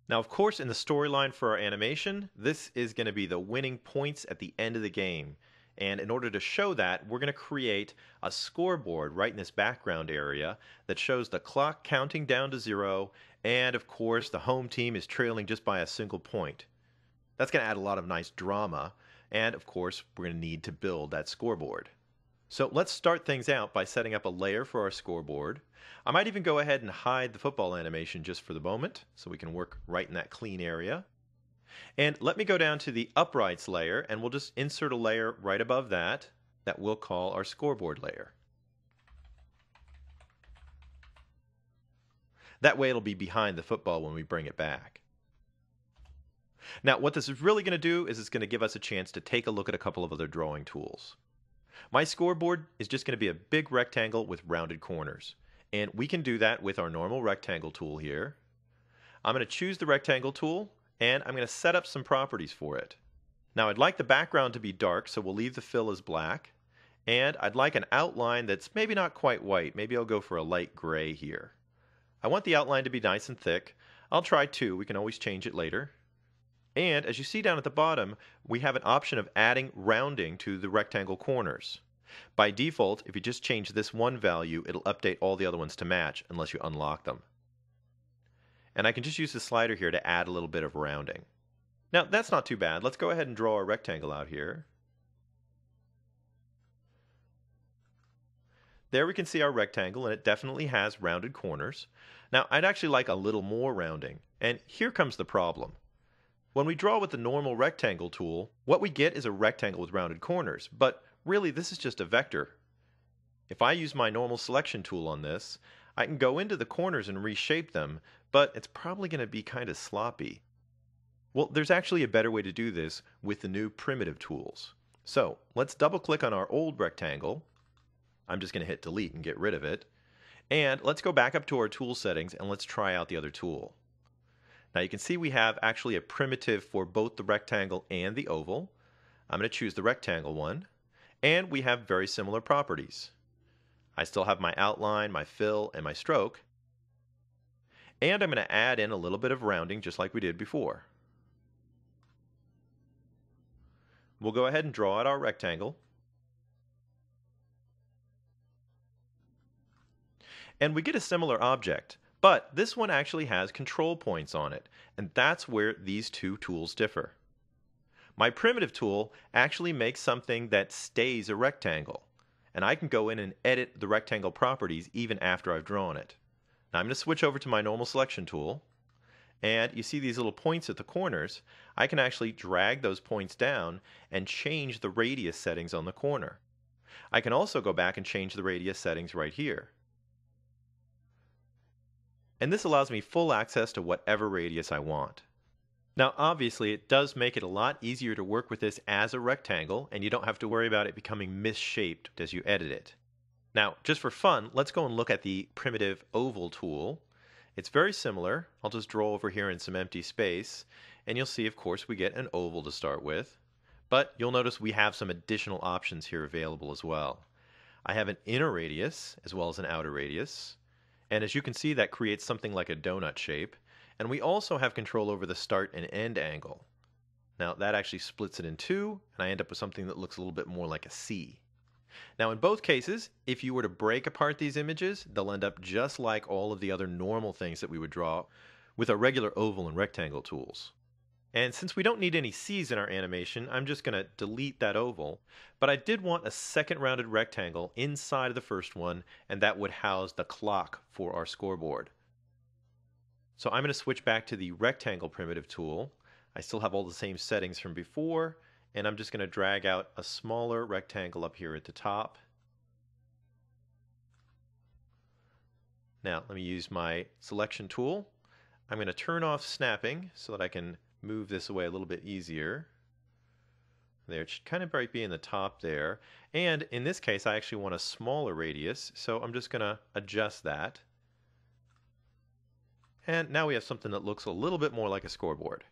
Now, of course, in the storyline for our animation, this is going to be the winning points at the end of the game. And in order to show that, we're going to create a scoreboard right in this background area that shows the clock counting down to 0, and of course, the home team is trailing just by a single point. That's going to add a lot of nice drama, and of course, we're going to need to build that scoreboard. So let's start things out by setting up a layer for our scoreboard. I might even go ahead and hide the football animation just for the moment, so we can work right in that clean area. And let me go down to the uprights layer, and we'll just insert a layer right above that we'll call our scoreboard layer. That way it'll be behind the football when we bring it back. Now, what this is really going to do is it's going to give us a chance to take a look at a couple of other drawing tools. My scoreboard is just going to be a big rectangle with rounded corners. And we can do that with our normal rectangle tool here. I'm going to choose the rectangle tool, and I'm going to set up some properties for it. Now, I'd like the background to be dark, so we'll leave the fill as black. And I'd like an outline that's maybe not quite white. Maybe I'll go for a light gray here. I want the outline to be nice and thick. I'll try 2. We can always change it later. And as you see down at the bottom, we have an option of adding rounding to the rectangle corners. By default, if you just change this one value, it'll update all the other ones to match unless you unlock them. And I can just use the slider here to add a little bit of rounding. Now, that's not too bad. Let's go ahead and draw a rectangle out here. There we can see our rectangle, and it definitely has rounded corners. Now, I'd actually like a little more rounding, and here comes the problem. When we draw with the normal rectangle tool, what we get is a rectangle with rounded corners, but really this is just a vector. If I use my normal selection tool on this, I can go into the corners and reshape them, but it's probably going to be kind of sloppy. Well, there's actually a better way to do this with the new primitive tools. So let's double click on our old rectangle. I'm just going to hit delete and get rid of it. And let's go back up to our tool settings and let's try out the other tool. Now you can see we have actually a primitive for both the rectangle and the oval. I'm going to choose the rectangle one, and we have very similar properties. I still have my outline, my fill, and my stroke. And I'm going to add in a little bit of rounding just like we did before. We'll go ahead and draw out our rectangle. And we get a similar object. But this one actually has control points on it, and that's where these two tools differ. My primitive tool actually makes something that stays a rectangle, and I can go in and edit the rectangle properties even after I've drawn it. Now I'm going to switch over to my normal selection tool, and you see these little points at the corners. I can actually drag those points down and change the radius settings on the corner. I can also go back and change the radius settings right here. And this allows me full access to whatever radius I want. Now obviously it does make it a lot easier to work with this as a rectangle, and you don't have to worry about it becoming misshaped as you edit it. Now just for fun, let's go and look at the primitive oval tool. It's very similar. I'll just draw over here in some empty space, and you'll see of course we get an oval to start with. But you'll notice we have some additional options here available as well. I have an inner radius as well as an outer radius. And as you can see, that creates something like a donut shape. And we also have control over the start and end angle. Now that actually splits it in two, and I end up with something that looks a little bit more like a C. Now in both cases, if you were to break apart these images, they'll end up just like all of the other normal things that we would draw with our regular oval and rectangle tools. And since we don't need any C's in our animation, I'm just going to delete that oval. But I did want a second rounded rectangle inside of the first one, and that would house the clock for our scoreboard. So I'm going to switch back to the rectangle primitive tool. I still have all the same settings from before, and I'm just going to drag out a smaller rectangle up here at the top. Now let me use my selection tool. I'm going to turn off snapping so that I can move this away a little bit easier. There, it should kind of be in the top there. And in this case, I actually want a smaller radius, so I'm just going to adjust that. And now we have something that looks a little bit more like a scoreboard.